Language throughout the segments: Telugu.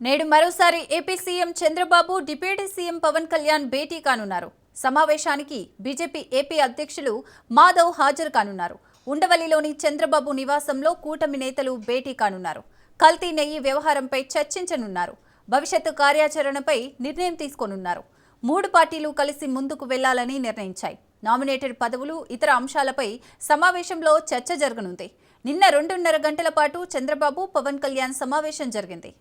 నేడు మరోసారి AP CM Chandrababu deputy CM Pawan Kalyan భేటీ కానున్నారు. సమావేశానికి బీజేపీ ఏపీ అధ్యక్షులు మాధవ్ హాజరు కానున్నారు. ఉండవల్లిలోని చంద్రబాబు నివాసంలో కూటమి నేతలు భేటీ కానున్నారు. కల్తీ నెయ్యి వ్యవహారంపై చర్చించనున్నారు. భవిష్యత్తు కార్యాచరణపై నిర్ణయం తీసుకోనున్నారు. మూడు పార్టీలు కలిసి ముందుకు వెళ్లాలని నిర్ణయించాయి. నామినేటెడ్ పదవులు, ఇతర అంశాలపై సమావేశంలో చర్చ జరగనుంది. నిన్న 2.5 గంటల పాటు చంద్రబాబు, పవన్ కళ్యాణ్ సమావేశం జరిగింది.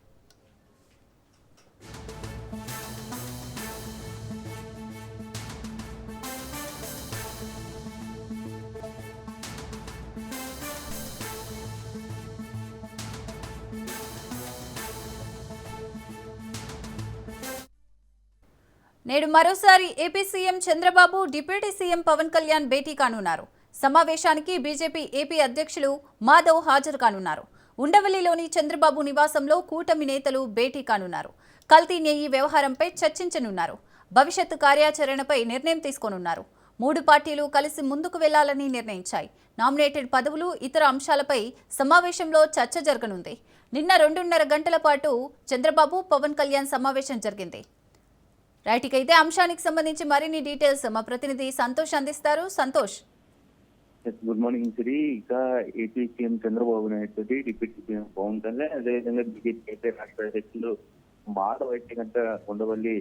నేడు మరోసారి AP CM Chandrababu, deputy CM Pawan Kalyan భేటీ కానున్నారు. సమావేశానికి బీజేపీ ఏపీ అధ్యక్షులు మాధవ్ హాజరు కానున్నారు. ఉండవల్లిలోని చంద్రబాబు నివాసంలో కూటమి నేతలు భేటీ కానున్నారు. కల్తీ నెయ్యి వ్యవహారంపై చర్చించనున్నారు. భవిష్యత్తు కార్యాచరణపై నిర్ణయం తీసుకోనున్నారు. మూడు పార్టీలు కలిసి ముందుకు వెళ్లాలని నిర్ణయించాయి. నామినేటెడ్ పదవులు, ఇతర అంశాలపై సమావేశంలో చర్చ జరగనుంది. నిన్న 2.5 గంటల పాటు చంద్రబాబు, పవన్ కళ్యాణ్ సమావేశం జరిగింది. రైట్, అయితే అంశానికి సంబంధించి మరిన్ని డీటెయిల్స్ మా ప్రతినిధి సంతోష్ అందిస్తారు. సంతోష్, గుడ్ మార్నింగ్ సిరి. ఇక ఏపీ సీఎం చంద్రబాబు నాయుడు తోటి డిప్యూటీ సీఎం పవన్ కళ్యాణ్, అదేవిధంగా బీజేపీ రాష్ట్ర అధ్యక్షులు మాధవ్ అయితే కనుక ఉండవల్లి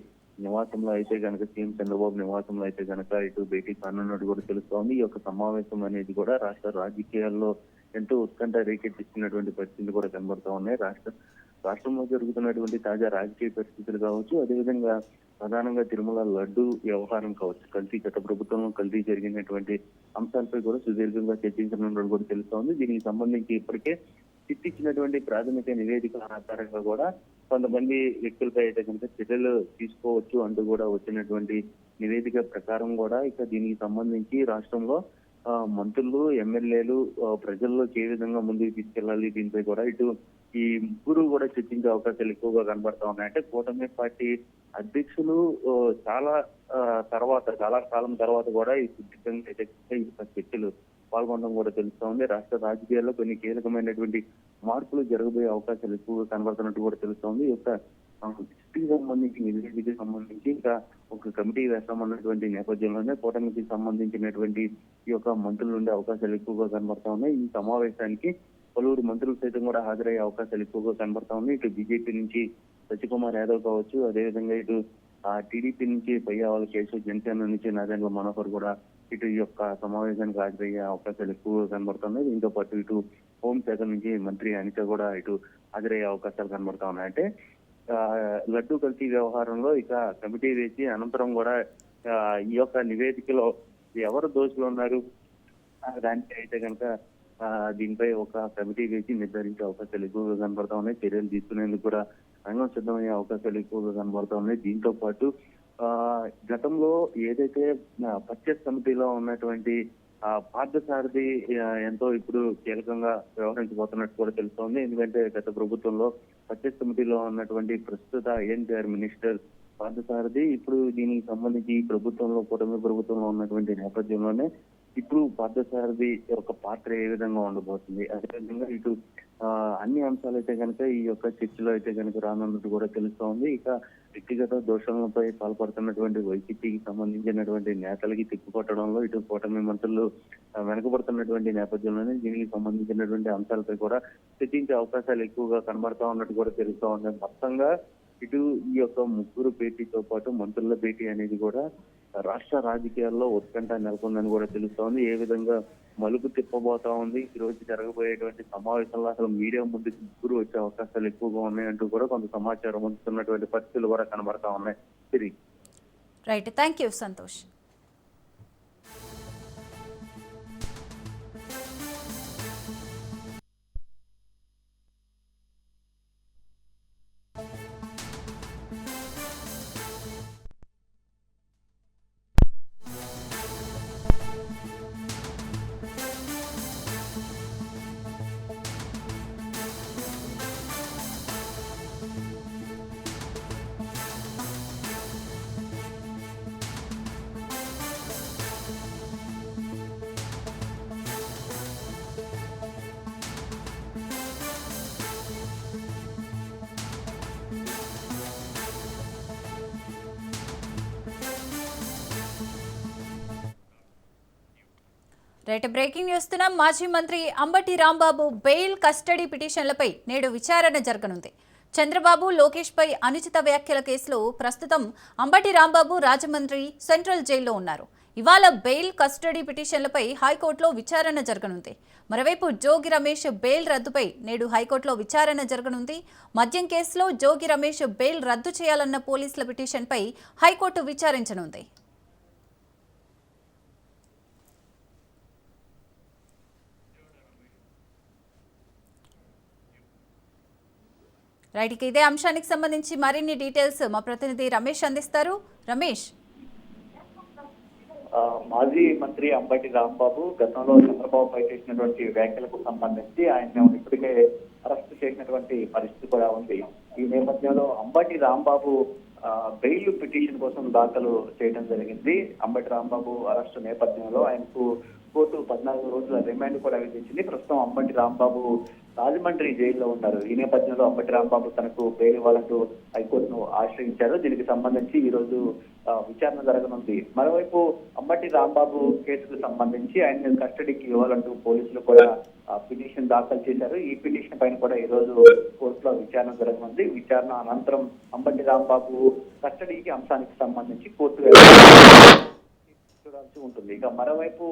నివాసంలో అయితే కనుక సీఎం చంద్రబాబు నివాసంలో అయితే కనుక ఇటు భేటీ కానున్నట్టు కూడా తెలుస్తోంది. ఈ యొక్క సమావేశం అనేది కూడా రాష్ట్ర రాజకీయాల్లో ఎంతో ఉత్కంఠ రేకెత్తిస్తున్నటువంటి పరిస్థితులు కూడా కనబడుతూ ఉన్నాయి. రాష్ట్రంలో జరుగుతున్నటువంటి తాజా రాజకీయ పరిస్థితులు కావచ్చు, అదేవిధంగా ప్రధానంగా తిరుమల లడ్డు వ్యవహారం కావచ్చు, గత ప్రభుత్వంలో కల్తీ జరిగినటువంటి అంశాలపై కూడా సుదీర్ఘంగా చర్చించనున్నట్టు కూడా తెలుస్తోంది. దీనికి సంబంధించి ఇప్పటికే ఇచ్చినటువంటి ప్రాథమిక నివేదిక ఆధారంగా కూడా కొంతమంది వ్యక్తులపై అయితే కనుక చర్యలు తీసుకోవచ్చు అంటూ కూడా వచ్చినటువంటి నివేదిక ప్రకారం కూడా ఇక దీనికి సంబంధించి రాష్ట్రంలో మంత్రులు, ఎమ్మెల్యేలు ప్రజల్లోకి ఏ విధంగా ముందుకు తీసుకెళ్లాలి, దీనిపై కూడా ఇటు ఈ ముగ్గురు కూడా చర్చించే అవకాశాలు ఎక్కువగా కనబడతా ఉన్నాయి. అంటే కూటమి పార్టీ అధ్యక్షులు చాలా కాలం తర్వాత కూడా ఈ సుదీర్ఘంగా చర్చలు పాల్గొనడం కూడా తెలుస్తా ఉంది. రాష్ట్ర రాజకీయాల్లో కొన్ని కీలకమైనటువంటి మార్పులు జరగబోయే అవకాశాలు ఎక్కువగా కనబడుతున్నట్టు కూడా తెలుస్తోంది. ఈ యొక్క దృష్టికి సంబంధించి, నివేదికకి సంబంధించి ఇంకా ఒక కమిటీ వేస్తామన్నటువంటి నేపథ్యంలోనే కూటమికి సంబంధించినటువంటి ఈ యొక్క మంత్రులు ఉండే అవకాశాలు ఎక్కువగా కనబడతా ఉన్నాయి. ఈ సమావేశానికి పలువురు మంత్రులు సైతం కూడా హాజరయ్యే అవకాశాలు ఎక్కువగా కనబడతా ఉన్నాయి. ఇటు బీజేపీ నుంచి సత్యకుమార్ యాదవ్ కావచ్చు, అదేవిధంగా ఇటు టీడీపీ నుంచి పయ్యావల కేశవ్, జనసేన నుంచి నారాయణ మనోహర్ కూడా ఇటు ఈ యొక్క సమావేశానికి హాజరయ్యే అవకాశాలు ఎక్కువగా కనబడుతున్నాయి. దీంతో పాటు ఇటు హోంశాఖ నుంచి మంత్రి అనిత కూడా ఇటు హాజరయ్యే అవకాశాలు కనబడతా ఉన్నాయి. అంటే లడ్డూ కల్తీ వ్యవహారంలో ఇక కమిటీ వేసి అనంతరం కూడా ఈ యొక్క నివేదికలో ఎవరు దోషులు ఉన్నారు దానిపై అయితే కనుక దీనిపై ఒక కమిటీ వేసి నిర్ధారించే అవకాశాలు ఎక్కువగా కనబడతా ఉన్నాయి. చర్యలు తీసుకునేందుకు కూడా రంగం సిద్ధమయ్యే అవకాశాలు ఎక్కువగా కనబడతా ఉన్నాయి. దీంతో పాటు గతంలో ఏదైతే పర్చేస్ కమిటీలో ఉన్నటువంటి పార్థసారథి ఎంతో ఇప్పుడు కీలకంగా వ్యవహరించబోతున్నట్టు కూడా తెలుస్తోంది. ఎందుకంటే గత ప్రభుత్వంలో పర్చేస్ కమిటీలో ఉన్నటువంటి ప్రస్తుత ఎన్టీఆర్ మినిస్టర్ పార్థసారథి ఇప్పుడు దీనికి సంబంధించి ఈ ప్రభుత్వంలో, కూటమి ప్రభుత్వంలో ఉన్నటువంటి నేపథ్యంలోనే ఇప్పుడు పార్థసారథి యొక్క పాత్ర ఏ విధంగా ఉండబోతుంది, అదేవిధంగా ఇటు అన్ని అంశాలు అయితే కనుక ఈ యొక్క చర్చలో అయితే కనుక రానున్నట్టు కూడా తెలుస్తోంది. ఇక వ్యక్తిగత దోషణలపై పాల్పడుతున్నటువంటి వైసీపీకి సంబంధించినటువంటి నేతలకి తిప్పుకొట్టడంలో ఇటు కూటమి మంత్రులు వెనకబడుతున్నటువంటి నేపథ్యంలోనే దీనికి సంబంధించినటువంటి అంశాలపై కూడా చర్చించే అవకాశాలు ఎక్కువగా కనబడతా ఉన్నట్టు కూడా తెలుస్తూ ఉంది. మొత్తంగా ఇటు ఈ యొక్క ముగ్గురు భేటీతో పాటు మంత్రుల భేటీ అనేది కూడా రాష్ట్ర రాజకీయాల్లో ఉత్కంఠ నెలకొందని కూడా తెలుస్తోంది. ఏ విధంగా మలుపు తిప్పబోతా ఉంది, ఈ రోజు జరగబోయేటువంటి సమావేశంలో అసలు మీడియా ముందుకు ముగ్గురు వచ్చే అవకాశాలు ఎక్కువగా ఉన్నాయంటూ కూడా కొంత సమాచారం అందుతున్నటువంటి పరిస్థితులు కూడా కనబడతా ఉన్నాయి. Right, thank you Santosh. Right breaking చూస్తున్నాం. మాజీ మంత్రి అంబటి రాంబాబు బెయిల్ కస్టడీ పిటిషన్లపై నేడు విచారణ జరగనుంది. చంద్రబాబు లోకేష్ పై అనుచిత వ్యాఖ్యల కేసులో ప్రస్తుతం అంబటి రాంబాబు రాజమండ్రి సెంట్రల్ జైల్లో ఉన్నారు. ఇవాళ బెయిల్ కస్టడీ పిటిషన్లపై హైకోర్టులో విచారణ జరగనుంది. మరోవైపు జోగి రమేష్ బెయిల్ రద్దుపై నేడు హైకోర్టులో విచారణ జరగనుంది. మద్యం కేసులో జోగి రమేష్ బెయిల్ రద్దు చేయాలన్న పోలీసుల పిటిషన్పై హైకోర్టు విచారించనుంది. రైట్, ఇదే అంశానికి సంబంధించి మరిన్ని డీటెయిల్స్ మా ప్రతినిధి రమేష్ అందిస్తారు. రమేష్, మాజీ మంత్రి అంబటి రాంబాబు గతంలో చంద్రబాబుపై చేసినటువంటి వ్యాఖ్యలకు సంబంధించి ఆయన ఇప్పటికే అరెస్ట్ చేసినటువంటి పరిస్థితి కూడా ఉంది. ఈ నేపథ్యంలో అంబటి రాంబాబు బెయిల్ పిటిషన్ కోసం దాఖలు చేయడం జరిగింది. అంబటి రాంబాబు అరెస్టు నేపథ్యంలో ఆయనకు కోర్టు 14 రోజుల రిమాండ్ కూడా విధించింది. ప్రస్తుతం అంబటి రాంబాబు రాజమండ్రి జైల్లో ఉన్నారు. ఈ నేపథ్యంలో అంబటి రాంబాబు తనకు బెయిల్ ఇవ్వాలంటూ హైకోర్టును ఆశ్రయించారు. దీనికి సంబంధించి ఈ రోజు విచారణ జరగనుంది. మరోవైపు అంబటి రాంబాబు కేసుకు సంబంధించి ఆయన కస్టడీకి ఇవ్వాలంటూ పోలీసులు కూడా పిటిషన్ దాఖలు చేశారు. ఈ పిటిషన్ పైన కూడా ఈ రోజు కోర్టులో విచారణ జరగనుంది. విచారణ అనంతరం అంబటి రాంబాబు కస్టడీకి అంశానికి సంబంధించి కోర్టు చూడాల్సి ఉంటుంది. ఇక మరోవైపు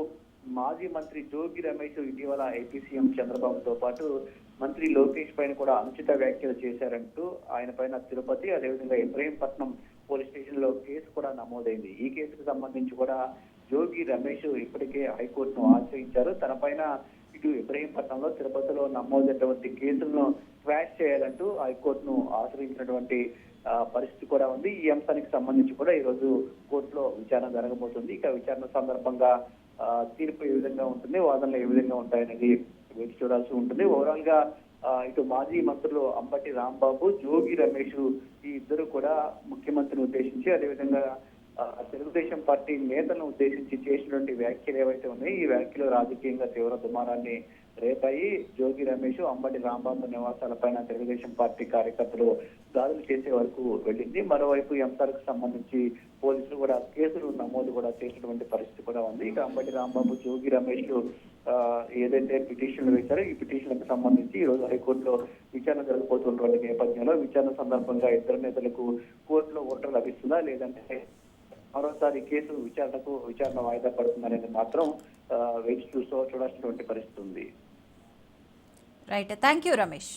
మాజీ మంత్రి జోగి రమేష్ ఇటీవల ఏపీ సీఎం చంద్రబాబుతో పాటు మంత్రి లోకేష్ పైన కూడా అనుచిత వ్యాఖ్యలు చేశారంటూ ఆయన పైన తిరుపతి అదేవిధంగా ఇబ్రహీంపట్నం పోలీస్ స్టేషన్ లో కేసు కూడా నమోదైంది. ఈ కేసుకు సంబంధించి కూడా జోగి రమేష్ ఇప్పటికే హైకోర్టును ఆశ్రయించారు. తన పైన ఇటు ఇబ్రహీంపట్నంలో తిరుపతిలో నమోదైనటువంటి కేసులను క్వాష్ చేయాలంటూ హైకోర్టును ఆశ్రయించినటువంటి పరిస్థితి కూడా ఉంది. ఈ అంశానికి సంబంధించి కూడా ఈ రోజు కోర్టులో విచారణ జరగబోతుంది. ఇక విచారణ సందర్భంగా తీర్పు ఏ విధంగా ఉంటుంది, వాదనలు ఏ విధంగా ఉంటాయనేది వేచి చూడాల్సి ఉంటుంది. ఓవరాల్ గా ఇటు మాజీ మంత్రులు అంబటి రాంబాబు, జోగి రమేష్ ఈ ఇద్దరు కూడా ముఖ్యమంత్రిని ఉద్దేశించి అదేవిధంగా తెలుగుదేశం పార్టీ నేతలను ఉద్దేశించి చేసినటువంటి వ్యాఖ్యలు ఏవైతే ఉన్నాయో ఈ వ్యాఖ్యలు రాజకీయంగా తీవ్ర దుమారాన్ని రేపాయి. జోగి రమేష్, అంబటి రాంబాబు నివాసాలపైన తెలుగుదేశం పార్టీ కార్యకర్తలు దాడులు చేసే వరకు వెళ్ళింది. మరోవైపు ఈ అంశాలకు సంబంధించి పోలీసులు కూడా కేసులు నమోదు కూడా చేసినటువంటి పరిస్థితి కూడా ఉంది. ఇక అంబటి రాంబాబు, జోగి రమేష్ ఏదైతే పిటిషన్లు వేశారో ఈ పిటిషన్లకు సంబంధించి ఈ రోజు హైకోర్టులో విచారణ జరగబోతున్నటువంటి నేపథ్యంలో విచారణ సందర్భంగా ఇద్దరు నేతలకు కోర్టులో ఓటర్ లభిస్తుందా లేదంటే మరోసారి కేసు విచారణ వాయిదా పడుతుందనేది మాత్రం వేచి చూడాల్సినటువంటి పరిస్థితి ఉంది. Right, thank you Ramesh.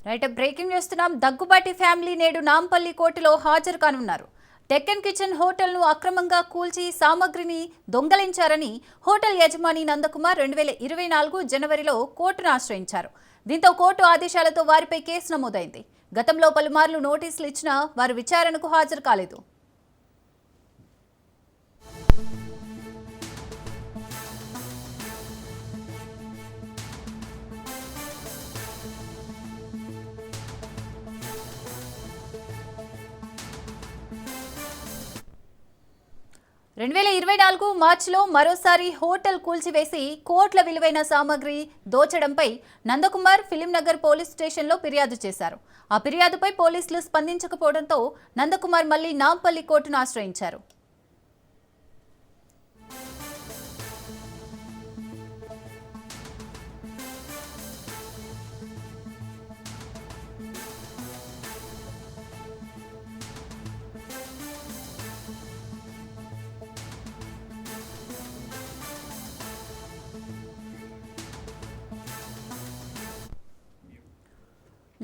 Right, breaking చేస్తున్నాం. దగ్గుబాటి ఫ్యామిలీ నేడు నాంపల్లి కోర్టులో హాజరు కానున్నారు. డెక్కన్ కిచెన్ హోటల్ను అక్రమంగా కూల్చి సామగ్రిని దొంగలించారని హోటల్ యజమాని నందకుమార్ 2024 జనవరిలో కోర్టును ఆశ్రయించారు. దీంతో కోర్టు ఆదేశాలతో వారిపై కేసు నమోదైంది. గతంలో పలుమార్లు నోటీసులు ఇచ్చినా వారు విచారణకు హాజరు కాలేదు. మార్చిలో మరోసారి హోటల్ కూల్చివేసి కోట్ల విలువైన సామగ్రి దోచడంపై నందకుమార్ ఫిలింనగర్ పోలీస్ స్టేషన్లో ఫిర్యాదు చేశారు. ఆ ఫిర్యాదుపై పోలీసులు స్పందించకపోవడంతో నందకుమార్ మళ్లీ నాంపల్లి కోర్టును ఆశ్రయించారు.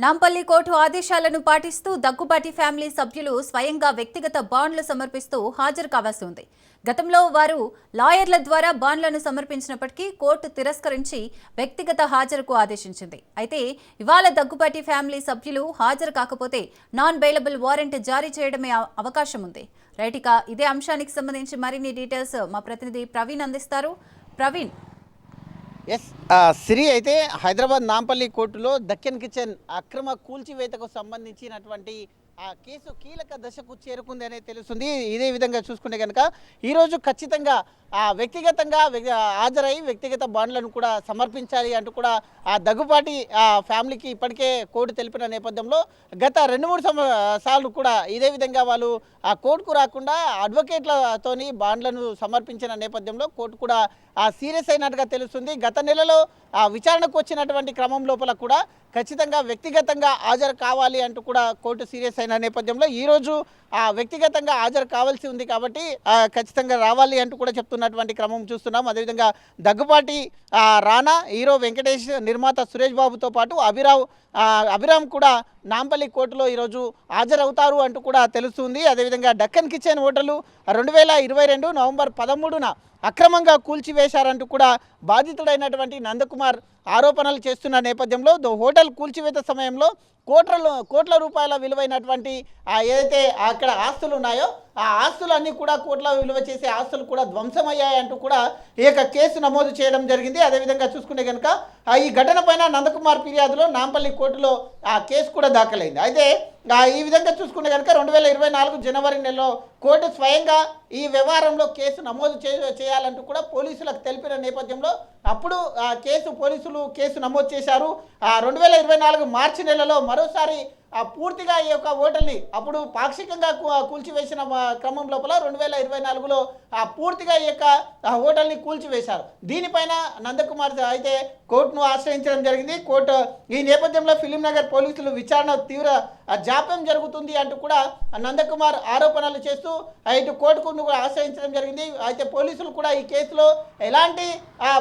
నాంపల్లి కోర్టు ఆదేశాలను పాటిస్తూ దగ్గుబాటి ఫ్యామిలీ సభ్యులు స్వయంగా వ్యక్తిగత బాండ్లు సమర్పిస్తూ హాజరు కావాల్సి ఉంది. గతంలో వారు లాయర్ల ద్వారా బాండ్లను సమర్పించినప్పటికీ కోర్టు తిరస్కరించి వ్యక్తిగత హాజరుకు ఆదేశించింది. అయితే ఇవాళ దగ్గుబాటి ఫ్యామిలీ సభ్యులు హాజరు కాకపోతే నాన్ బెయిలబుల్ వారెంట్ జారీ చేయడమే అవకాశం ఉంది. రైట్, ఇక ఇదే అంశానికి సంబంధించి మరిన్ని డీటెయిల్స్ మా ప్రతినిధి ప్రవీణ్ అందిస్తారు. ప్రవీణ్. ఎస్ సిరి అయితే హైదరాబాద్ నాంపల్లి కోర్టులో దక్కన్ కిచెన్ అక్రమ కూల్చివేతకు సంబంధించినటువంటి ఆ కేసు కీలక దశకు చేరుకుంది అనేది తెలుస్తుంది. ఇదే విధంగా చూసుకుంటే కనుక ఈరోజు ఖచ్చితంగా వ్యక్తిగతంగా హాజరై వ్యక్తిగత బాండ్లను కూడా సమర్పించాలి అంటూ కూడా ఆ దగ్గుబాటి ఫ్యామిలీకి ఇప్పటికే కోర్టు తెలిపిన నేపథ్యంలో గత 2-3 సార్లు కూడా ఇదే విధంగా వాళ్ళు ఆ కోర్టుకు రాకుండా అడ్వకేట్లతోని బాండ్లను సమర్పించిన నేపథ్యంలో కోర్టు కూడా సీరియస్ అయినట్టుగా తెలుస్తుంది. గత నెలలో విచారణకు వచ్చినటువంటి క్రమం లోపల కూడా ఖచ్చితంగా వ్యక్తిగతంగా హాజరు కావాలి అంటూ కూడా కోర్టు సీరియస్ అయిన నేపథ్యంలో ఈరోజు వ్యక్తిగతంగా హాజరు కావాల్సి ఉంది కాబట్టి ఖచ్చితంగా రావాలి అంటూ కూడా చెప్తున్నటువంటి క్రమం చూస్తున్నాం. అదేవిధంగా దగ్గుబాటి రానా, హీరో వెంకటేష్, నిర్మాత సురేష్ బాబుతో పాటు అభిరామ్ కూడా నాంపల్లి కోర్టులో ఈరోజు హాజరవుతారు అంటూ కూడా తెలుస్తుంది. అదేవిధంగా దక్కన్ కిచెన్ హోటలు 2022 నవంబర్ 13న అక్రమంగా కూల్చివేశారంటూ కూడా బాధితుడైనటువంటి నందకుమార్ ఆరోపణలు చేస్తున్న నేపథ్యంలో హోటల్ కూల్చివేత సమయంలో కోట్ల రూపాయల విలువైనటువంటి ఏదైతే అక్కడ ఆస్తులు ఉన్నాయో ఆ ఆస్తులన్నీ కూడా కోట్ల విలువ చేసే ఆస్తులు కూడా ధ్వంసమయ్యాయంటూ కూడా కేసు నమోదు చేయడం జరిగింది. అదేవిధంగా చూసుకుంటే కనుక ఈ ఘటన పైన నందకుమార్ ఫిర్యాదులో నాంపల్లి కోర్టులో కేసు కూడా దాఖలైంది. అయితే ఈ విధంగా చూసుకుంటే కనుక 2024 జనవరి నెలలో కోర్టు స్వయంగా ఈ వ్యవహారంలో కేసు నమోదు చేయాలంటూ కూడా పోలీసులకు తెలిపిన నేపథ్యంలో అప్పుడు పోలీసులు కేసు నమోదు చేశారు. 2024 మార్చి నెలలో మరోసారి పూర్తిగా ఈ యొక్క హోటల్ని అప్పుడు పాక్షికంగా కూల్చివేసిన క్రమం లోపల 2024లో పూర్తిగా ఈ యొక్క హోటల్ని కూల్చివేశారు. దీనిపైన నందకుమార్ అయితే కోర్టును ఆశ్రయించడం జరిగింది. కోర్టు ఈ నేపథ్యంలో ఫిలింనగర్ పోలీసులు విచారణ తీవ్ర జాప్యం జరుగుతుంది అంటూ కూడా నందకుమార్ ఆరోపణలు చేస్తూ ఇటు కోర్టును కూడా ఆశ్రయించడం జరిగింది. అయితే పోలీసులు కూడా ఈ కేసులో ఎలాంటి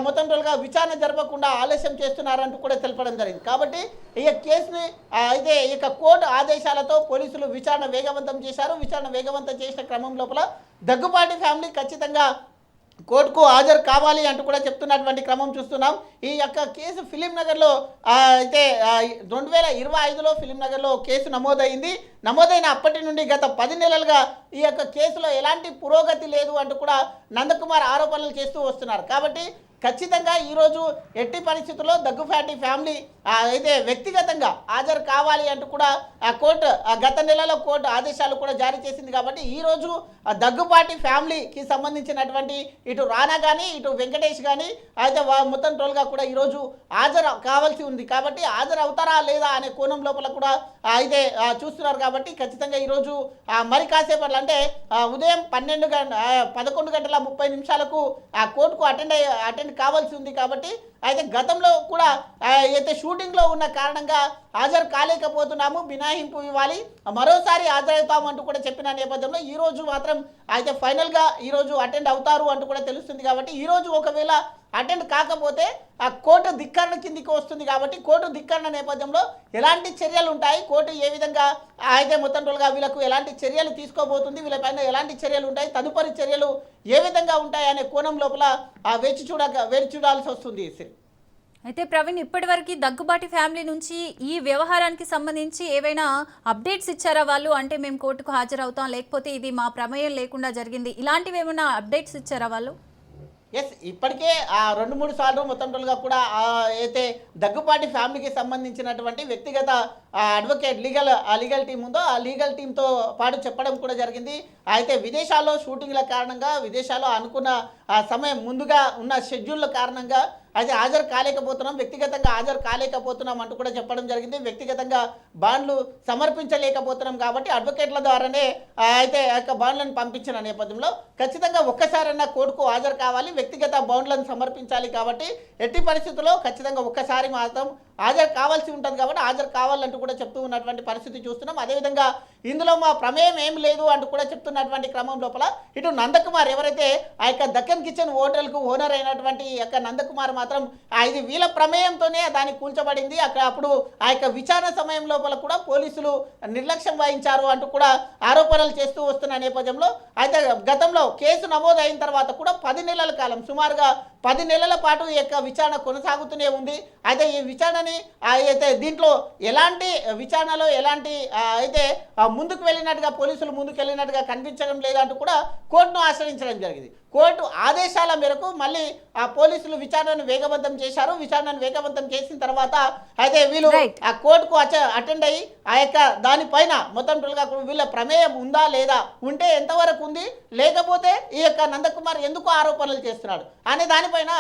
మొత్తం టోల్గా విచారణ జరపకుండా ఆలస్యం చేస్తున్నారంటూ కూడా తెలపడం జరిగింది. కాబట్టి ఈ కేసుని అయితే ఇక కోర్టు ఆదేశాలతో పోలీసులు విచారణ వేగవంతం చేశారు. విచారణ వేగవంతం చేసిన క్రమం లోపల దగ్గుబాటి ఫ్యామిలీ ఖచ్చితంగా కోర్టుకు హాజరు కావాలి అంటూ కూడా చెప్తున్నటువంటి క్రమం చూస్తున్నాం. ఈ యొక్క కేసు ఫిలింనగర్లో అయితే 2025లో ఫిలింనగర్లో కేసు నమోదైంది. నమోదైన అప్పటి నుండి గత 10 నెలలుగా ఈ యొక్క కేసులో ఎలాంటి పురోగతి లేదు అంటూ కూడా నందకుమార్ ఆరోపణలు చేస్తూ వస్తున్నారు. కాబట్టి ఖచ్చితంగా ఈరోజు ఎట్టి పరిస్థితుల్లో దగ్గుబాటి ఫ్యామిలీ అయితే వ్యక్తిగతంగా హాజరు కావాలి అంటూ కూడా కోర్టు గత నెలలో కోర్టు ఆదేశాలు కూడా జారీ చేసింది. కాబట్టి ఈరోజు దగ్గుబాటి ఫ్యామిలీకి సంబంధించినటువంటి ఇటు రానా కానీ ఇటు వెంకటేష్ కానీ అయితే మొత్తం టోల్గా కూడా ఈరోజు హాజరు కావాల్సి ఉంది. కాబట్టి హాజరు అవుతారా లేదా అనే కోణం లోపల కూడా అయితే చూస్తున్నారు. కాబట్టి ఖచ్చితంగా ఈరోజు మరి కాసేపట్లో అంటే ఉదయం 11:30 కోర్టుకు అటెండ్ కావాల్సి ఉంది. కాబట్టి అయితే గతంలో కూడా అయితే షూటింగ్లో ఉన్న కారణంగా హాజరు కాలేకపోతున్నాము, మినహాయింపు ఇవ్వాలి, మరోసారి హాజరవుతాము అంటూ కూడా చెప్పిన నేపథ్యంలో ఈరోజు మాత్రం అయితే ఫైనల్గా ఈరోజు అటెండ్ అవుతారు అంటూ కూడా తెలుస్తుంది. కాబట్టి ఈరోజు ఒకవేళ అటెండ్ కాకపోతే ఆ కోర్టు ధిక్కరణ కిందికి వస్తుంది. కాబట్టి కోర్టు ధిక్కరణ నేపథ్యంలో ఎలాంటి చర్యలు ఉంటాయి, కోర్టు ఏ విధంగా అయితే మొత్తం టోల్గా వీళ్ళకు ఎలాంటి చర్యలు తీసుకోబోతుంది, వీళ్ళపైన ఎలాంటి చర్యలు ఉంటాయి, తదుపరి చర్యలు ఏ విధంగా ఉంటాయి అనే కోణం లోపల వేచి చూడాల్సి వస్తుంది. అయితే ప్రవీణ్, ఇప్పటివరకు దగ్గుబాటి ఫ్యామిలీ నుంచి ఈ వ్యవహారానికి సంబంధించి ఏవైనా అప్డేట్స్ ఇచ్చారా వాళ్ళు? అంటే మేము కోర్టుకు హాజరవుతాం, లేకపోతే ఇది మా ప్రమేయం లేకుండా జరిగింది, ఇలాంటివి ఏమైనా అప్డేట్స్ ఇచ్చారా వాళ్ళు? ఎస్, ఇప్పటికే 2-3 సార్లు మొత్తం టోల్గా కూడా అయితే దగ్గుబాటి ఫ్యామిలీకి సంబంధించినటువంటి వ్యక్తిగత అడ్వకేట్ లీగల్ టీం ఉందో ఆ లీగల్ టీంతో పాటు చెప్పడం కూడా జరిగింది. అయితే విదేశాల్లో షూటింగ్ల కారణంగా విదేశాల్లో అనుకున్న సమయం ముందుగా ఉన్న షెడ్యూల్ కారణంగా అయితే హాజరు కాలేకపోతున్నాం, వ్యక్తిగతంగా హాజరు కాలేకపోతున్నాం అంటూ కూడా చెప్పడం జరిగింది. వ్యక్తిగతంగా బాండ్లు సమర్పించలేకపోతున్నాం కాబట్టి అడ్వకేట్ల ద్వారానే అయితే బాండ్లను పంపించిన నేపథ్యంలో ఖచ్చితంగా ఒక్కసారైనా కోర్టుకు హాజరు కావాలి, వ్యక్తిగత బాండ్లను సమర్పించాలి. కాబట్టి ఎట్టి పరిస్థితుల్లో ఖచ్చితంగా ఒక్కసారి మాత్రం హాజరు కావాల్సి ఉంటుంది. కాబట్టి హాజరు కావాలంటూ కూడా చెప్తూ ఉన్నటువంటి పరిస్థితి చూస్తున్నాం. అదేవిధంగా ఇందులో మా ప్రమేయం ఏం లేదు అంటూ కూడా చెప్తున్నటువంటి క్రమం లోపల ఇటు నందకుమార్ ఎవరైతే ఆ యొక్క దక్కన్ కిచెన్ హోటల్కు ఓనర్ అయినటువంటి ఈ యొక్క నందకుమార్ మాత్రం ఇది వీళ్ళ ప్రమేయంతోనే దాన్ని కూల్చబడింది, అక్కడ అప్పుడు ఆ యొక్క విచారణ సమయం లోపల కూడా పోలీసులు నిర్లక్ష్యం వహించారు అంటూ కూడా ఆరోపణలు చేస్తూ వస్తున్న నేపథ్యంలో అయితే గతంలో కేసు నమోదు అయిన తర్వాత కూడా 10 నెలల కాలం సుమారుగా 10 నెలల పాటు ఈ యొక్క విచారణ కొనసాగుతూనే ఉంది. అయితే ఈ విచారణని అయితే దీంట్లో ఎలాంటి విచారణలో ఎలాంటి అయితే ముందుకు వెళ్ళినట్టుగా పోలీసులు ముందుకు వెళ్ళినట్టుగా కనిపించడం లేదంటూ కూడా కోర్టును ఆశ్రయించడం జరిగింది. కోర్టు ఆదేశాల మేరకు మళ్ళీ ఆ పోలీసులు విచారణను వేగవంతం చేశారు. విచారణను వేగవంతం చేసిన తర్వాత అయితే వీళ్ళు ఆ కోర్టుకు అటెండ్ అయ్యి ఆ యొక్క దానిపైన మొత్తం వీళ్ళ ప్రమేయం ఉందా లేదా, ఉంటే ఎంతవరకు ఉంది, లేకపోతే ఈ యొక్క నందకుమార్ ఎందుకు ఆరోపణలు చేస్తున్నాడు అనే దానిపైన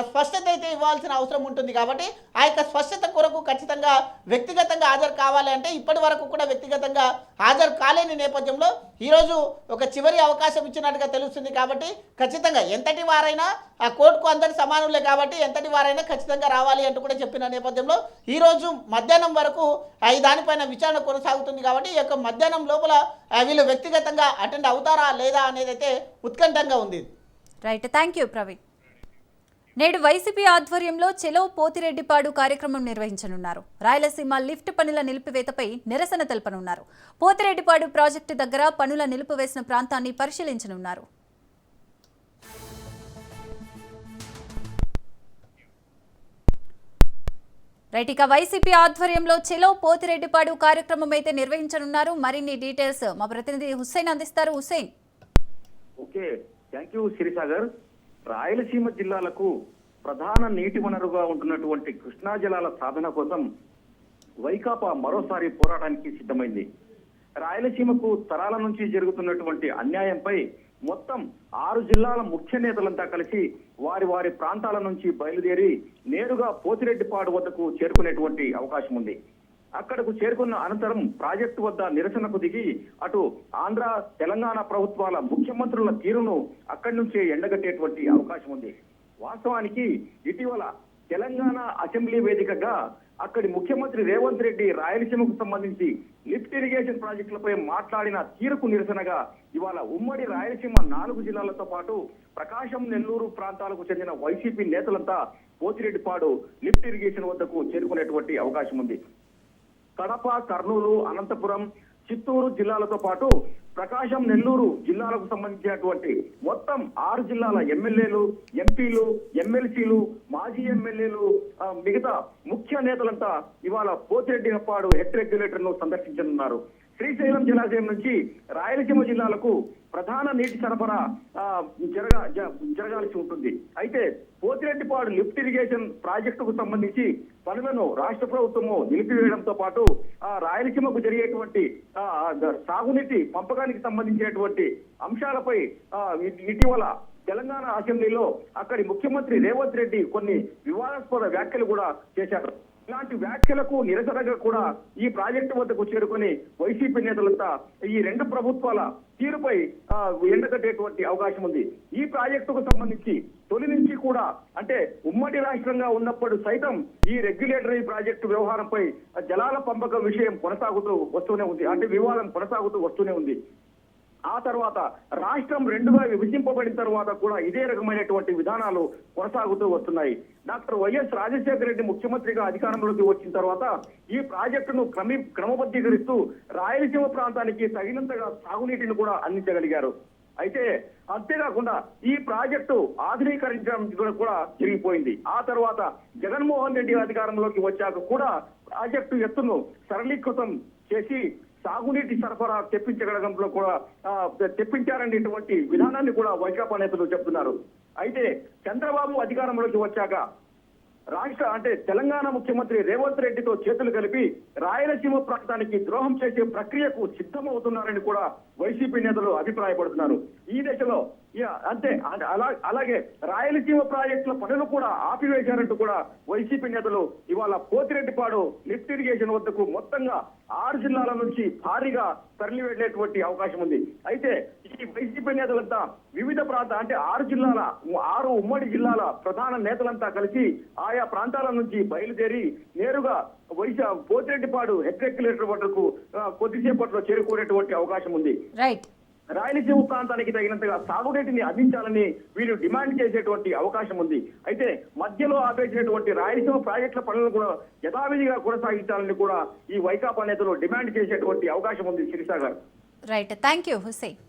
స్పష్టత అయితే ఇవ్వాల్సిన అవసరం ఉంటుంది. కాబట్టి ఆ యొక్క స్పష్టత కొరకు ఖచ్చితంగా వ్యక్తిగతంగా హాజరు కావాలి అంటే ఇప్పటి వరకు కూడా వ్యక్తిగతంగా హాజరు కాలేని నేపథ్యంలో ఈరోజు ఒక చివరి అవకాశం ఇచ్చినట్టుగా తెలుస్తుంది. కాబట్టి ఖచ్చితంగా ఎంతటి వారైనా ఆ కోర్టుకు అందరు సమానులే కాబట్టి ఎంతటి వారైనా ఖచ్చితంగా రావాలి అంటూ కూడా చెప్పిన నేపథ్యంలో ఈరోజు మధ్యాహ్నం వరకు ఈ దానిపైన విచారణ కొనసాగుతుంది. కాబట్టి ఈ యొక్క మధ్యాహ్నం లోపల వీళ్ళు వ్యక్తిగతంగా అటెండ్ అవుతారా లేదా అనేది అయితే ఉత్కంఠంగా ఉంది. Right, thank you Praveen. నేడు వైసీపీ ఆధ్వర్యంలో చెలో పోతిరెడ్డిపాడు కార్యక్రమం నిర్వహించనున్నారు. రాయలసీమ లిఫ్ట్ పనుల నిలిపివేతపై నిరసన తెలపనున్నారు. పోతిరెడ్డిపాడు ప్రాజెక్టు దగ్గర పనుల నిలిపివేసిన ప్రాంతాన్ని పరిశీలించనున్నారు. రైట్, ఇక వైసీపీ ఆధ్వర్యంలో చెలో పోతిరెడ్డిపాడు కార్యక్రమం అయితే నిర్వహించనున్నారు. మరిన్ని డీటెయిల్స్ మా ప్రతినిధి హుస్సేన్ అందిస్తారు. Hussain. Okay, thank you Srisagar. Rayalaseema జిల్లాలకు ప్రధాన నీటి వనరుగా ఉంటున్నటువంటి కృష్ణా జలాల సాధన కోసం వైకాపా మరోసారి పోరాటానికి సిద్ధమైంది. రాయలసీమకు తరాల నుంచి జరుగుతున్నటువంటి అన్యాయంపై మొత్తం 6 జిల్లాల ముఖ్య నేతలంతా కలిసి వారి వారి ప్రాంతాల నుంచి బయలుదేరి నేరుగా పోతిరెడ్డిపాడు వద్దకు చేరుకునేటువంటి అవకాశం ఉంది. అక్కడకు చేరుకున్న అనంతరం ప్రాజెక్టు వద్ద నిరసనకు దిగి అటు ఆంధ్ర తెలంగాణ ప్రభుత్వాల ముఖ్యమంత్రుల తీరును అక్కడి నుంచే ఎండగట్టేటువంటి అవకాశం ఉంది. వాస్తవానికి ఇటీవల తెలంగాణ అసెంబ్లీ వేదికగా అక్కడి ముఖ్యమంత్రి రేవంత్ రెడ్డి రాయలసీమకు సంబంధించి లిఫ్ట్ ఇరిగేషన్ ప్రాజెక్టులపై మాట్లాడిన తీరుకు నిరసనగా ఇవాళ ఉమ్మడి రాయలసీమ 4 జిల్లాలతో పాటు ప్రకాశం, నెల్లూరు ప్రాంతాలకు చెందిన వైసీపీ నేతలంతా పోతిరెడ్డిపాడు లిఫ్ట్ ఇరిగేషన్ వద్దకు చేరుకునేటువంటి అవకాశం ఉంది. కడప, కర్నూలు, అనంతపురం, చిత్తూరు జిల్లాలతో పాటు ప్రకాశం, నెల్లూరు జిల్లాలకు సంబంధించినటువంటి మొత్తం 6 జిల్లాల ఎమ్మెల్యేలు, ఎంపీలు, ఎమ్మెల్సీలు, మాజీ ఎమ్మెల్యేలు, మిగతా ముఖ్య నేతలంతా ఇవాళ పోతిరెడ్డిపాడు హెడ్ రెగ్యులేటర్ ను సందర్శించనున్నారు. శ్రీశైలం జలాశయం నుంచి రాయలసీమ జిల్లాలకు ప్రధాన నీటి సరఫరా జరగాల్సి ఉంటుంది. అయితే పోతిరెడ్డిపాడు లిఫ్ట్ ఇరిగేషన్ ప్రాజెక్టుకు సంబంధించి పనులను రాష్ట్ర ప్రభుత్వము నిలిపివేయడంతో పాటు రాయలసీమకు జరిగేటువంటి సాగునీటి పంపకానికి సంబంధించినటువంటి అంశాలపై ఇటీవల తెలంగాణ అసెంబ్లీలో అక్కడి ముఖ్యమంత్రి రేవంత్ రెడ్డి కొన్ని వివాదాస్పద వ్యాఖ్యలు కూడా చేశారు. ఇలాంటి వ్యాఖ్యలకు నిరసనగా కూడా ఈ ప్రాజెక్టు వద్దకు చేరుకుని వైసీపీ నేతలంతా ఈ 2 ప్రభుత్వాల తీరుపై ఎండగట్టేటువంటి అవకాశం ఉంది. ఈ ప్రాజెక్టుకు సంబంధించి తొలి నుంచి కూడా అంటే ఉమ్మడి రాష్ట్రంగా ఉన్నప్పుడు సైతం ఈ రెగ్యులేటరీ ప్రాజెక్టు వ్యవహారంపై జలాల పంపకం విషయం కొనసాగుతూ వస్తూనే ఉంది, అంటే వివాదం కొనసాగుతూ వస్తూనే ఉంది. ఆ తర్వాత రాష్ట్రం 2గా విభజింపబడిన తర్వాత కూడా ఇదే రకమైనటువంటి విధానాలు కొనసాగుతూ వస్తున్నాయి. డాక్టర్ వైఎస్ రాజశేఖర రెడ్డి ముఖ్యమంత్రిగా అధికారంలోకి వచ్చిన తర్వాత ఈ ప్రాజెక్టును క్రమబద్ధీకరిస్తూ రాయలసీమ ప్రాంతానికి తగినంతగా సాగునీటిని కూడా అందించగలిగారు. అయితే అంతేకాకుండా ఈ ప్రాజెక్టు ఆధునీకరించడం కూడా జరిగిపోయింది. ఆ తర్వాత జగన్మోహన్ రెడ్డి అధికారంలోకి వచ్చాక కూడా ప్రాజెక్టు ఎత్తును సరళీకృతం చేసి సాగునీటి సరఫరా తెప్పించగలగడంలో కూడా తెప్పించారనేటువంటి విధానాన్ని కూడా వైకాపా నేతలు చెప్తున్నారు. అయితే చంద్రబాబు అధికారంలోకి వచ్చాక అంటే తెలంగాణ ముఖ్యమంత్రి రేవంత్ రెడ్డితో చేతులు కలిపి రాయలసీమ ప్రాంతానికి ద్రోహం చేసే ప్రక్రియకు సిద్ధమవుతున్నారని కూడా వైసీపీ నేతలు అభిప్రాయపడుతున్నారు. ఈ దశలో అంతే అలాగే రాయలసీమ ప్రాజెక్టుల పనులు కూడా ఆపివేశారంటూ కూడా వైసీపీ నేతలు ఇవాళ పోతిరెడ్డిపాడు లిఫ్ట్ ఇరిగేషన్ వద్దకు మొత్తంగా 6 జిల్లాల నుంచి భారీగా తరలి వెళ్లేటువంటి అవకాశం ఉంది. అయితే ఈ వైసీపీ నేతలంతా వివిధ అంటే 6 ఉమ్మడి జిల్లాల ప్రధాన నేతలంతా కలిసి ఆయా ప్రాంతాల నుంచి బయలుదేరి నేరుగా పోతిరెడ్డిపాడు హెడ్ రెగ్యులేటర్ వద్దకు కొద్దిసేపట్లో చేరుకునేటువంటి అవకాశం ఉంది. రైట్. రాయలసీమ ప్రాంతానికి తగినంతగా సాగునీటిని అందించాలని వీళ్ళు డిమాండ్ చేసేటువంటి అవకాశం ఉంది. అయితే మధ్యలో ఆపేసినటువంటి రాయలసీమ ప్రాజెక్టుల పనులను కూడా యథావిధిగా కొనసాగించాలని కూడా ఈ వైకాపా నేతలు డిమాండ్ చేసేటువంటి అవకాశం ఉంది. శిరీష గారు. Right, thank you Hussain.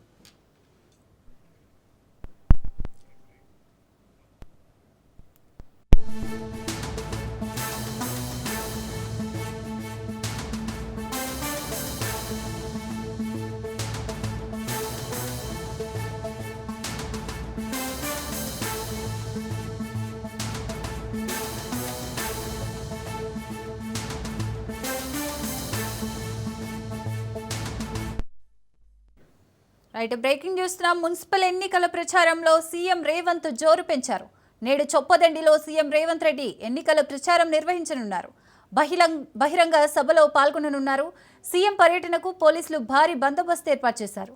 Right, breaking news. Municipal ఎన్నికల ప్రచారంలో సీఎం రేవంత్ జోరు పెంచారు. నేడు చొప్పదండిలో సీఎం రేవంత్ రెడ్డి ఎన్నికల ప్రచారం నిర్వహించనున్నారు. బహిరంగ సభలో పాల్గొననున్నారు. సీఎం పర్యటనకు పోలీసులు భారీ బందోబస్తు ఏర్పాటు చేశారు.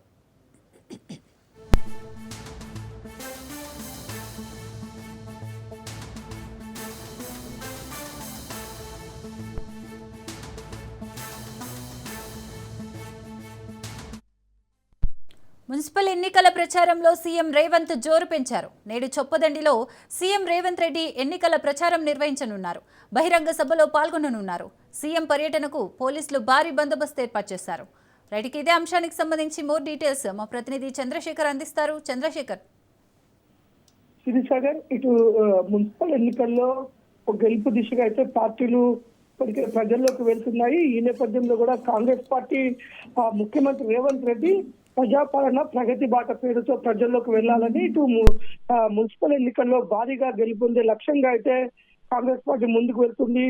మున్సిపల్ ఎన్నికల ప్రచారంలో సీఎం రేవంత్ జోరు పెంచారు. నేడు చొప్పదండిలో సీఎం రేవంత్ రెడ్డి ఎన్నికల ప్రచారం నిర్వహించనున్నారు. బహిరంగ సభలో పాల్గొననున్నారు. సీఎం పర్యటనకు పోలీసులు భారీ బందోబస్తు ఏర్పాటు చేశారు. రైట్కి ఇదే అంశానికి సంబంధించి మోర్ డీటెయిల్స్ మా ప్రతినిధి చంద్రశేఖర్ అందిస్తారు. చంద్రశేఖర్. శ్రీసాగర్, ఇటు మున్సిపల్ ఎన్నికల్లో గెలుపు దిశగా అయితే పార్టీలు ఇప్పటికే ప్రజల్లోకి వెళ్తున్నాయి. ఈ నేపథ్యంలో కూడా కాంగ్రెస్ పార్టీ ముఖ్యమంత్రి రేవంత్ రెడ్డి ప్రజాపాలన ప్రగతి బాట పేరుతో ప్రజల్లోకి వెళ్లాలని ఇటు మున్సిపల్ ఎన్నికల్లో భారీగా గెలుపొందే లక్ష్యంగా అయితే కాంగ్రెస్ పార్టీ ముందుకు వెళ్తుంది.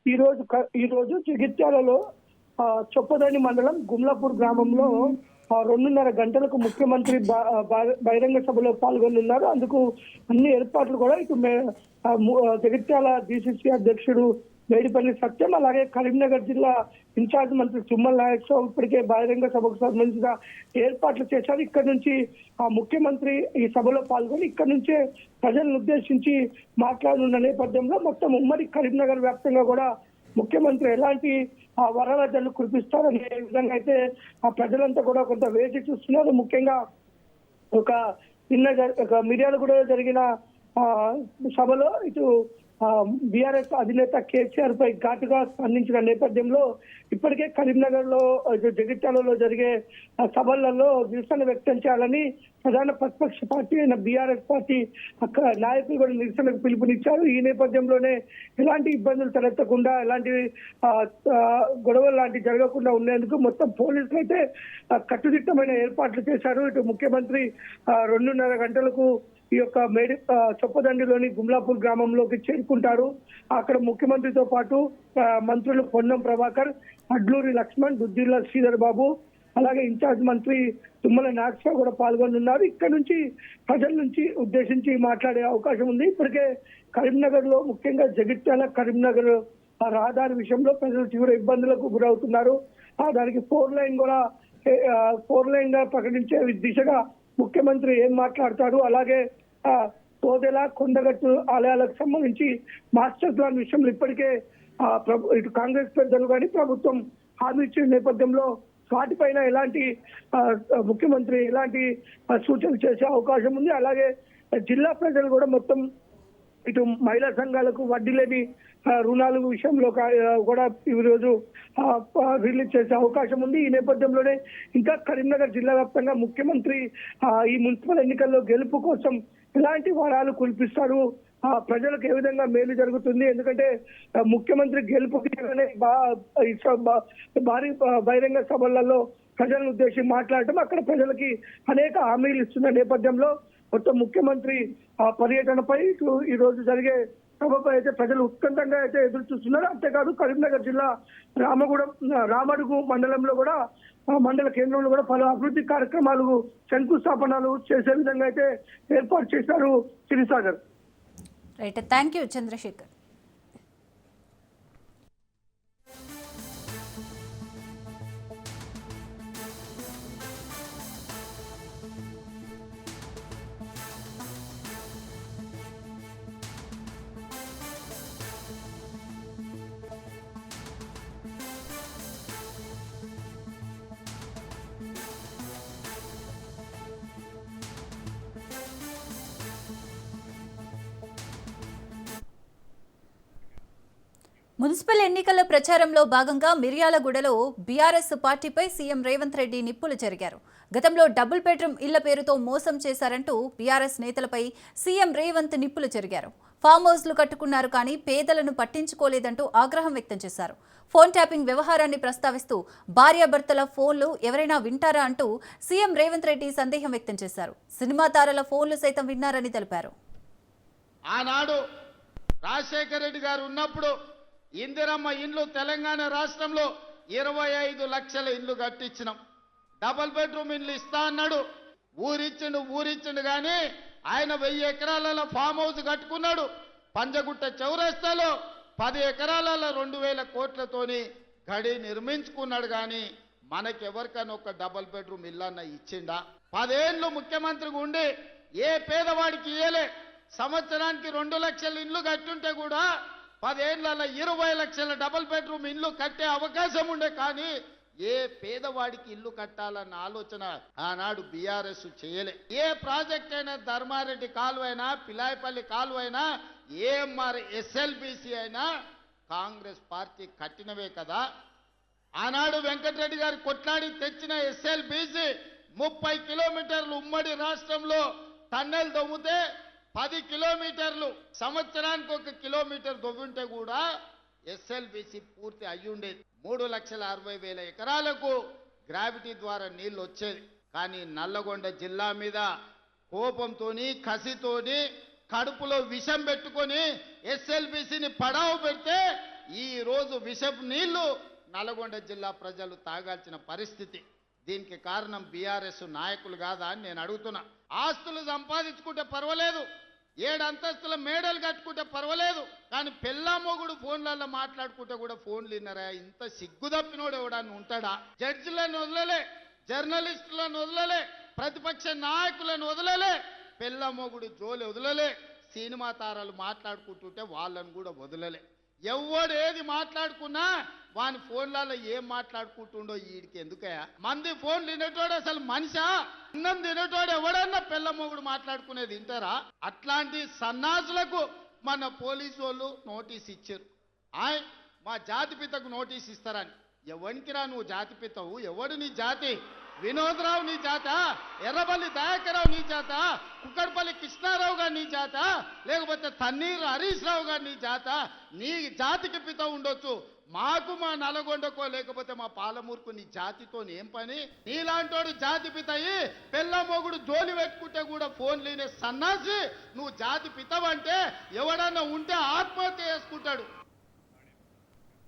ఈ రోజు జగిత్యాలలో చొప్పదండి మండలం గుమ్లాపూర్ గ్రామంలో 2:30 గంటలకు ముఖ్యమంత్రి బహిరంగ సభలో పాల్గొనున్నారు. అందుకు అన్ని ఏర్పాట్లు కూడా ఇటు జగిత్యాల DCC అధ్యక్షుడు మేడిపల్లి సత్యం, అలాగే కరీంనగర్ జిల్లా ఇన్ఛార్జ్ మంత్రి తుమ్మల నాయకరావు ఇప్పటికే బహిరంగ సభకు సంబంధించిన ఏర్పాట్లు చేశారు. ఇక్కడ నుంచి ముఖ్యమంత్రి ఈ సభలో పాల్గొని ఇక్కడ నుంచే ప్రజలను ఉద్దేశించి మాట్లాడనున్న నేపథ్యంలో మొత్తం ఉమ్మడి కరీంనగర్ వ్యాప్తంగా కూడా ముఖ్యమంత్రి ఎలాంటి వరాల జల్లు కురిపిస్తారనే విధంగా అయితే ప్రజలంతా కూడా కొంత వేచి చూస్తున్నారు. ముఖ్యంగా మిర్యాలగూడ జరిగిన సభలో ఇటు బీఆర్ఎస్ అధినేత కేసీఆర్ పై ఘాటుగా స్పందించిన నేపథ్యంలో ఇప్పటికే కరీంనగర్ లో జగిత్యాలలో జరిగే సభలలో నిరసన వ్యక్తం చేయాలని ప్రధాన ప్రతిపక్ష పార్టీ అయిన బీఆర్ఎస్ పార్టీ నాయకులు కూడా నిరసనకు పిలుపునిచ్చారు. ఈ నేపథ్యంలోనే ఎలాంటి ఇబ్బందులు తలెత్తకుండా, ఎలాంటి గొడవలు లాంటివి జరగకుండా ఉండేందుకు మొత్తం పోలీసులు అయితే కట్టుదిట్టమైన ఏర్పాట్లు చేశారు. ఇటు ముఖ్యమంత్రి 2:30 గంటలకు ఈ యొక్క చొప్పదండిలోని గుమ్లాపూర్ గ్రామంలోకి చేరుకుంటారు. అక్కడ ముఖ్యమంత్రితో పాటు మంత్రులు పొన్నం ప్రభాకర్, అడ్లూరి లక్ష్మణ్, దుద్దిల్ల శ్రీధర్ బాబు, అలాగే ఇన్ఛార్జ్ మంత్రి తుమ్మల నాగేశ్వరరావు కూడా పాల్గొనున్నారు. ఇక్కడ నుంచి ప్రజల నుంచి ఉద్దేశించి మాట్లాడే అవకాశం ఉంది. ఇప్పటికే కరీంనగర్ లో ముఖ్యంగా జగిత్యాల కరీంనగర్ రహదారి విషయంలో ప్రజలు తీవ్ర ఇబ్బందులకు గురవుతున్నారు. దానికి 4 లైన్ గా ప్రకటించే దిశగా ముఖ్యమంత్రి ఏం మాట్లాడతారు, అలాగే తోదెల కొండగట్టు ఆలయాలకు సంబంధించి మాస్టర్ ప్లాన్ విషయంలో ఇప్పటికే ఇటు కాంగ్రెస్ పెద్దలు కానీ ప్రభుత్వం హామీ ఇచ్చిన నేపథ్యంలో వాటిపైన ఎలాంటి ముఖ్యమంత్రి ఎలాంటి సూచనలు చేసే అవకాశం ఉంది. అలాగే జిల్లా ప్రజలు కూడా మొత్తం ఇటు మహిళా సంఘాలకు వడ్డీ లేని రుణాల విషయంలో కూడా ఈరోజు రిలీజ్ చేసే అవకాశం ఉంది. ఈ నేపథ్యంలోనే ఇంకా కరీంనగర్ జిల్లా వ్యాప్తంగా ముఖ్యమంత్రి ఈ మున్సిపల్ ఎన్నికల్లో గెలుపు కోసం ఎలాంటి వరాలు కురిపిస్తారు, ప్రజలకు ఏ విధంగా మేలు జరుగుతుంది, ఎందుకంటే ముఖ్యమంత్రి గెలుపుకి భారీ బహిరంగ సభలలో ప్రజలను ఉద్దేశించి మాట్లాడటం, అక్కడ ప్రజలకి అనేక హామీలు ఇస్తున్న నేపథ్యంలో మొత్తం ముఖ్యమంత్రి పర్యటనపై ఈ రోజు జరిగే సభపై అయితే ప్రజలు ఉత్కంఠంగా అయితే ఎదురు చూస్తున్నారు. అంతేకాదు కరీంనగర్ జిల్లా రామడుగు మండలంలో కూడా మండల కేంద్రంలో కూడా పలు అభివృద్ధి కార్యక్రమాలు శంకుస్థాపనలు చేసే విధంగా అయితే ఏర్పాటు చేశారు Sirisagar. Right, thank you Chandrasekhar. Municipal ఎన్నికల ప్రచారంలో భాగంగా మిర్యాలగూడలో బీఆర్ఎస్ పార్టీపై సీఎం రేవంత్ రెడ్డి నిప్పులు చెరిగారు. గతంలో డబుల్ బెడ్రూమ్ ఇళ్ల పేరుతో మోసం చేశారంటూ బీఆర్ఎస్ నేతలపై సీఎం రేవంత్ నిప్పులు చెరిగారు. ఫామ్ హౌస్లు కట్టుకున్నారు కానీ పేదలను పట్టించుకోలేదంటూ ఆగ్రహం వ్యక్తం చేశారు. ఫోన్ ట్యాపింగ్ వ్యవహారాన్ని ప్రస్తావిస్తూ భార్యాభర్తల ఫోన్లు ఎవరైనా వింటారా అంటూ సీఎం రేవంత్ రెడ్డి సందేహం వ్యక్తం చేశారు. సినిమా తారల ఫోన్లు సైతం విన్నారని తెలిపారు. ఆనాడు రాజశేఖర రెడ్డి గారు ఉన్నప్పుడు ఇందిరమ్మ ఇండ్లు తెలంగాణ రాష్ట్రంలో 25 లక్షల ఇండ్లు కట్టించినాం. డబుల్ బెడ్రూమ్ ఇండ్లు ఇస్తా అన్నాడు, ఊరిచ్చిండు కానీ ఆయన 1000 ఎకరాలలో ఫామ్ హౌస్ కట్టుకున్నాడు. పంజగుట్ట చౌరస్తాలో 10 ఎకరాలలో 2000 కోట్లతోని గడి నిర్మించుకున్నాడు. కానీ మనకెవరికైనా ఒక డబుల్ బెడ్రూమ్ ఇల్లన్న ఇచ్చిండా? 10 ఏళ్ళు ముఖ్యమంత్రిగా ఉండి ఏ పేదవాడికి ఇయ్యలే. సంవత్సరానికి 2 లక్షల ఇండ్లు కట్టుంటే కూడా 10 ఏళ్లలో 20 లక్షల డబుల్ బెడ్రూమ్ ఇల్లు కట్టే అవకాశం ఉండే. కానీ ఏ పేదవాడికి ఇల్లు కట్టాలన్న ఆలోచన ఆనాడు బీఆర్ఎస్ చేయలే. ఏ ప్రాజెక్ట్ అయినా ధర్మారెడ్డి కాలువ అయినా, పిలాయపల్లి కాలువ అయినా, ఏఎంఆర్ ఎస్ఎల్బిసి అయినా కాంగ్రెస్ పార్టీ కట్టినవే కదా. ఆనాడు వెంకటరెడ్డి గారు కొట్లాడి తెచ్చిన ఎస్ఎల్బిసి 30 కిలోమీటర్లు ఉమ్మడి రాష్ట్రంలో టన్నెల్ దొమ్మితే 10 కిలోమీటర్లు, సంవత్సరానికి 1 కిలోమీటర్ దొవ్వుంటే కూడా ఎస్ఎల్బిసి పూర్తి అయ్యుండేది. 3,60,000 ఎకరాలకు గ్రావిటీ ద్వారా నీళ్లు వచ్చేది. కానీ నల్లగొండ జిల్లా మీద కోపంతోని కసితోని కడుపులో విషం పెట్టుకొని ఎస్ఎల్బిసిని పడావు పెడితే ఈ రోజు విషపు నీళ్లు నల్లగొండ జిల్లా ప్రజలు తాగాల్సిన పరిస్థితి. దీనికి కారణం బీఆర్ఎస్ నాయకులు కాదా అని నేను అడుగుతున్నా. ఆస్తులు సంపాదించుకుంటే పర్వాలేదు, 7 అంతస్తుల మేడలు కట్టుకుంటే పర్వాలేదు, కానీ పెళ్ళామొగుడు ఫోన్లలో మాట్లాడుకుంటే కూడా ఫోన్లు విన్నారా? ఇంత సిగ్గు తప్పినోడు ఎవడన్నా ఉంటాడా? జడ్జిలను వదలలే, జర్నలిస్టులను వదలలే, ప్రతిపక్ష నాయకులను వదలలే, పెళ్ళామొగుడు జోలి వదలలే, సినిమా తారాలు మాట్లాడుకుంటుంటే వాళ్ళను కూడా వదలలే. ఎవడు ఏది మాట్లాడుకున్నా వాని ఫోన్లలో ఏం మాట్లాడుకుంటుండో వీడికి ఎందుకయా? మంది ఫోన్ తినేటోడు అసలు మనిషా? అన్నం తినేటోడు ఎవడన్నా పిల్లమ్మగుడు మాట్లాడుకునేది వింటారా? అట్లాంటి సన్నాసులకు మన పోలీసు వాళ్ళు నోటీస్ ఇచ్చారు. మా జాతిపితకు నోటీస్ ఇస్తారని. ఎవరికిరా నువ్వు జాతిపితవు? ఎవడు నీ జాతి? వినోద్రావు నీ జాత? ఎర్రబల్లి దయాకరావు నీ జాత? కుక్కడపల్లి కృష్ణారావు గారు నీ జాత? లేకపోతే తన్నీరు హరీష్ రావు గారు నీ జాత? నీ జాతికి పిత ఉండొచ్చు, మాకు మా నల్గొండకో లేకపోతే మా పాలమూరుకు నీ జాతితో ఏం పని? నీలాంటోడు జాతి పితయి పెళ్ళమోగుడు జోలి పెట్టుకుంటే కూడా ఫోన్ లేని సన్నాసి నువ్వు జాతి పితవంటే ఎవడన్నా ఉంటే ఆత్మహత్య చేసుకుంటాడు.